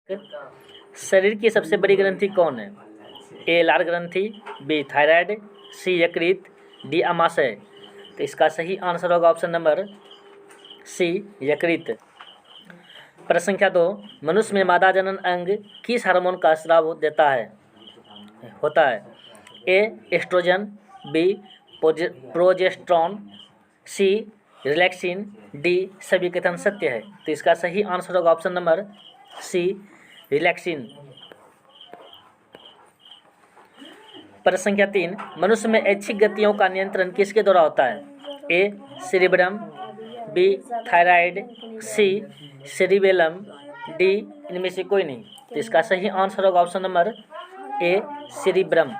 शरीर की सबसे बड़ी ग्रंथि कौन है? ए लार ग्रंथि, बी थायराइड, सी यकृत, डी अमाशय। तो इसका सही आंसर होगा ऑप्शन नंबर सी यकृत। प्रश्न संख्या 2, मनुष्य में मादा जनन अंग किस हार्मोन का स्राव होता है? ए एस्ट्रोजन, बी प्रोजेस्टेरॉन, सी रिलैक्सिन, डी सभी कथन सत्य है। तो इसका सही आंसर होगा ऑप्शन नंबर सी रिलैक्सिन। प्रश्न संख्या 3, मनुष्य में ऐच्छिक गतियों का नियंत्रण किसके द्वारा होता है? ए सेरिब्रम, बी थायराइड, सी सेरिबेलम, डी इनमें से कोई नहीं। तो इसका सही आंसर होगा ऑप्शन नंबर ए सेरिब्रम।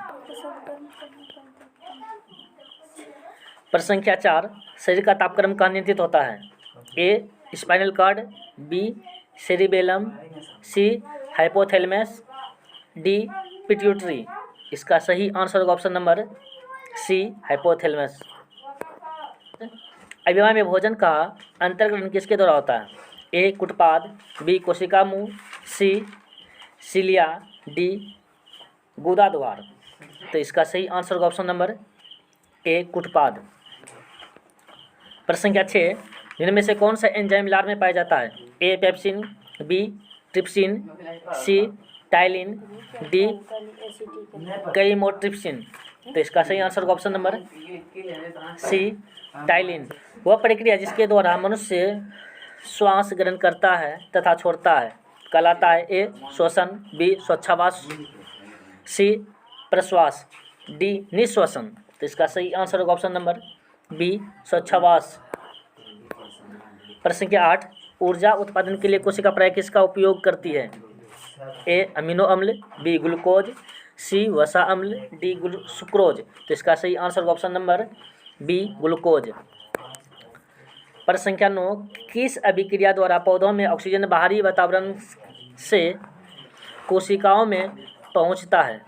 प्रश्न संख्या 4, शरीर का तापक्रम कहाँ नियंत्रित होता है? ए स्पाइनल कॉर्ड, बी सेरिबेलम, सी हाइपोथैलेमस, डी पिट्यूटरी। इसका सही आंसर होगा ऑप्शन नंबर सी हाइपोथैलेमस। अभिमा में भोजन का अंतर्ग्रहण किसके द्वारा होता है? ए कुटपाद, बी कोशिका मुंह, सी सिलिया, डी गुदा द्वार। तो इसका सही आंसर होगा ऑप्शन नंबर ए कुटपाद। प्रश्न संख्या 6, इनमें से कौन सा एंजाइम लार में पाया जाता है? ए पेप्सिन, बी ट्रिप्सिन, सी टाइलिन, डी कैइमोट्रिप्सिन। तो इसका सही आंसर होगा ऑप्शन नंबर सी टाइलिन। वह प्रक्रिया जिसके द्वारा मनुष्य श्वास ग्रहण करता है तथा छोड़ता है कहलाता है? ए श्वसन, बी श्वासोच्छ्वास, सी प्रश्वास, डी निश्वसन। तो इसका सही आंसर होगा ऑप्शन नंबर बी श्वासोच्छ्वास। प्रश्न संख्या 8, ऊर्जा उत्पादन के लिए कोशिका प्राय किसका उपयोग करती है? ए अमीनो अम्ल, बी ग्लूकोज, सी वसा अम्ल, डी सुक्रोज। तो इसका सही आंसर होगा ऑप्शन नंबर बी ग्लूकोज। प्रश्न संख्या 9, किस अभिक्रिया द्वारा पौधों में ऑक्सीजन बाहरी वातावरण से कोशिकाओं में पहुंचता है?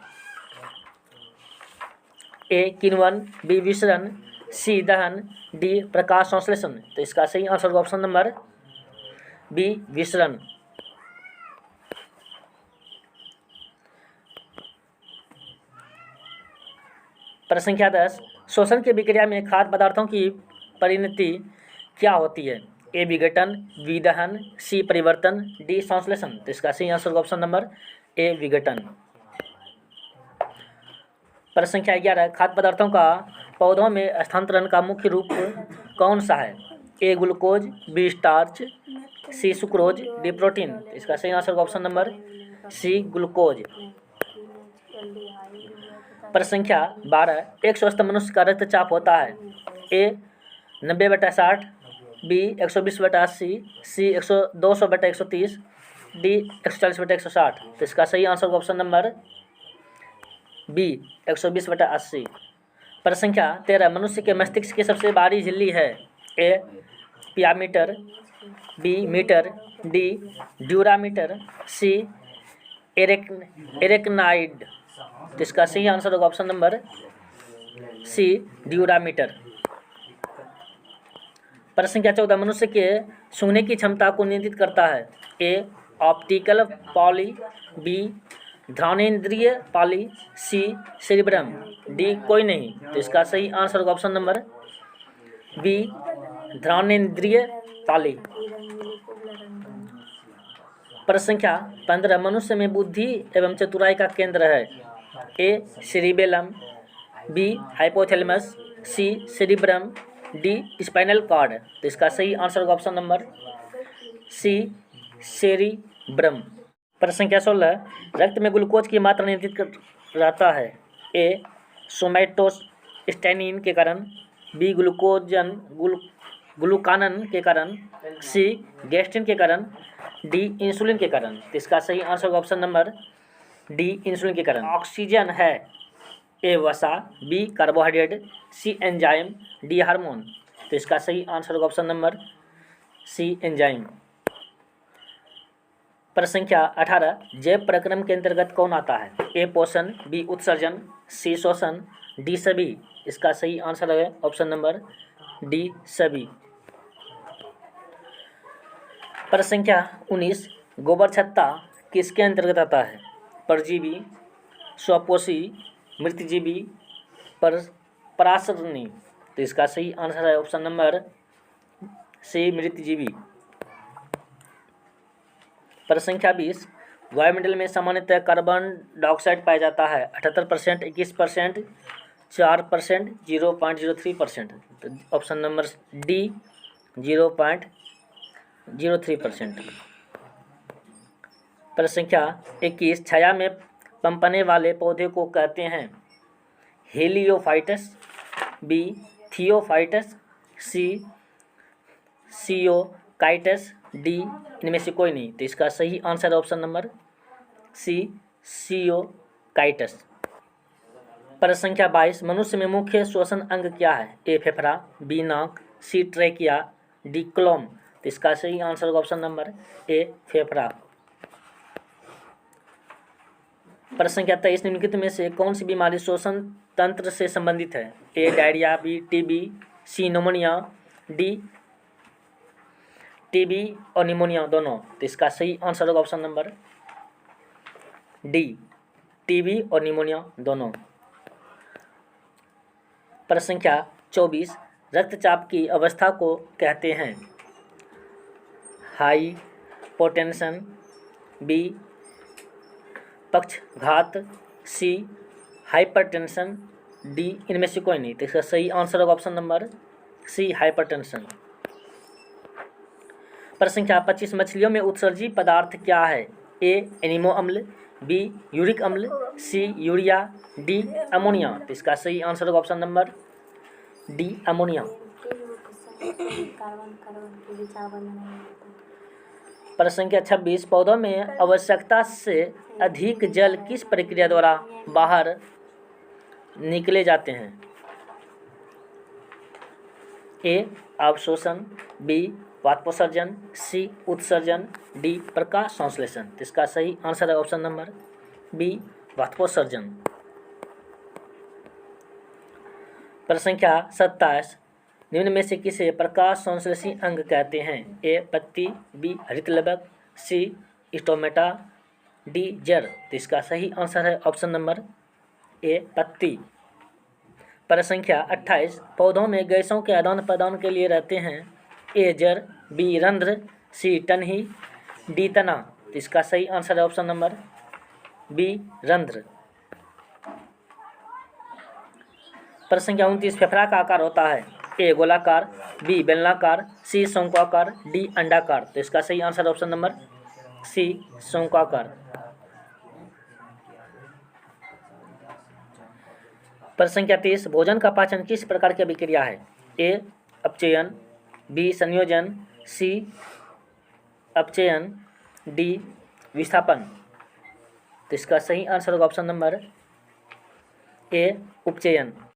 ए किण्वन, बी विसरण, सी दहन, डी प्रकाश संश्लेषण। तो इसका सही आंसर होगा ऑप्शन नंबर बी विसरण। प्रश्न संख्या 10, शोषण की विक्रिया में खाद्य पदार्थों की परिणति क्या होती है? ए विघटन, बी दहन, सी परिवर्तन, डी संश्लेषण। तो इसका सही आंसर होगा ऑप्शन नंबर ए विघटन। प्रश्न संख्या 11, खाद्य पदार्थों का पौधों में हस्तांतरण का मुख्य रूप कौन सा है? ए ग्लूकोज, बी स्टार्च, सी सुक्रोज, डी प्रोटीन। तो इसका सही आंसर होगा ऑप्शन नंबर सी ग्लूकोज। प्रश्न संख्या 12, एक स्वस्थ मनुष्य का रक्तचाप होता है? ए 90/60, बी 120/80, सी 200/130, डी 140/160। तो इसका सही आंसर होगा ऑप्शन नंबर बी 120/80। प्रश्न संख्या 13, मनुष्य के मस्तिष्क की सबसे बाहरी झिल्ली है? ए पियामीटर, बी मीटर, डी ड्यूरामीटर, सी एरेक्नाइड। तो इसका सही आंसर होगा ऑप्शन नंबर सी ड्यूरामीटर। प्रश्न संख्या 14, मनुष्य के सूंघने की क्षमता को नियंत्रित करता है? ए ऑप्टिकल पॉली, बी घ्राणेंद्रिय पाली, सी सेरिब्रम, डी कोई नहीं। तो इसका सही आंसर होगा ऑप्शन नंबर बी घ्राणेंद्रिय पाली। प्रश्न संख्या 15, मनुष्य में बुद्धि एवं चतुराई का केंद्र है? ए सेरिबेलम, बी हाइपोथैलेमस, सी सेरिब्रम, डी स्पाइनल कॉर्ड। तो इसका सही आंसर होगा ऑप्शन नंबर सी सेरिब्रम। प्रश्न संख्या 16, रक्त में ग्लूकोज की मात्रा नियंत्रित रहता है? ए सोमैटोस्टैटिन के कारण, बी ग्लूकानन के कारण, सी गैस्ट्रिन के कारण, डी इंसुलिन के कारण। तो इसका सही आंसर होगा ऑप्शन नंबर डी इंसुलिन के कारण। ऑक्सीजन है? ए वसा, बी कार्बोहाइड्रेट, सी एंजाइम, डी हार्मोन। तो इसका सही आंसर होगा ऑप्शन नंबर सी एंजाइम। प्रश्न संख्या 18, जैव प्रक्रम के अंतर्गत कौन आता है? ए पोषण, बी उत्सर्जन, सी शोषण, डी सभी। इसका सही आंसर है ऑप्शन नंबर डी सभी। प्रश्न संख्या 19, गोबर छत्ता किसके अंतर्गत आता है? परजीवी, स्वपोषी, मृतजीवी, पराशरणी। तो इसका सही आंसर है ऑप्शन नंबर सी, मृतजीवी। प्रश्न संख्या 20, वायुमंडल में सामान्यतः कार्बन डाइऑक्साइड पाया जाता है 78%, 21%, 4%, 0.03%। तो ऑप्शन नंबर डी 0.03%। प्रश्न संख्या 21, छाया में पनपने वाले पौधे को कहते हैं? हेलियोफाइटस, बी थियोफाइटस, सी सियोकाइटस, डी इनमें से कोई नहीं। तो इसका सही आंसर ऑप्शन नंबर सी, सियोकाइटस। प्रश्न संख्या 22, मनुष्य में मुख्य श्वसन अंग क्या है? ए फेफड़ा, बी नाक, सी ट्रेकिया, डी क्लोम। तो इसका सही आंसर होगा ऑप्शन नंबर ए, फेफड़ा। प्रश्न संख्या 23, निम्नलिखित में से कौन सी बीमारी श्वसन तंत्र से संबंधित है? ए डायरिया, बी टीबी, सी निमोनिया, डी टीबी और निमोनिया दोनों। तो इसका सही आंसर होगा ऑप्शन नंबर डी, टीबी और निमोनिया दोनों। प्रश्न संख्या 24, रक्तचाप की अवस्था को कहते हैं? हाइपोटेंशन, बी पक्षघात, सी हाइपरटेंशन, डी इनमें से कोई नहीं। तो इसका सही आंसर होगा ऑप्शन नंबर सी, हाइपरटेंशन। प्रश्न संख्या 25, मछलियों में उत्सर्जी पदार्थ क्या है? ए एनिमो अम्ल, बी यूरिक अम्ल, सी यूरिया, डी अमोनिया। तो इसका सही आंसर होगा ऑप्शन नंबर डी, अमोनिया। प्रश्न संख्या 26, पौधों में आवश्यकता से अधिक जल किस प्रक्रिया द्वारा बाहर निकले जाते हैं? ए अवशोषण, बी वाष्पोत्सर्जन, सी उत्सर्जन, डी प्रकाश संश्लेषण। इसका सही आंसर है ऑप्शन नंबर बी, वाष्पोत्सर्जन। प्रश्न संख्या 27, निम्न में से किसे प्रकाश संश्लेषी अंग कहते हैं? ए पत्ती, बी हरितलवक, सी स्टोमेटा, डी जड़। तो इसका सही आंसर है ऑप्शन नंबर ए, पत्ती। प्रश्न संख्या 28, पौधों में गैसों के आदान प्रदान के लिए रहते हैं? ए जड़, बी रंध्र, सी टहनी, डी तना। तो इसका सही आंसर है ऑप्शन नंबर बी, रंध्र। प्रश्न संख्या 29, फेफड़ा का आकार होता है? ए गोलाकार, बी बेलनाकार, सी शंक्वाकार, डी अंडाकार। तो इसका सही आंसर ऑप्शन नंबर सी, शंक्वाकार। प्रश्न संख्या 30, भोजन का पाचन किस प्रकार की अभिक्रिया है? ए अपचयन, बी संयोजन, सी अपचयन, डी विस्थापन। तो इसका सही आंसर होगा ऑप्शन नंबर ए, उपचयन।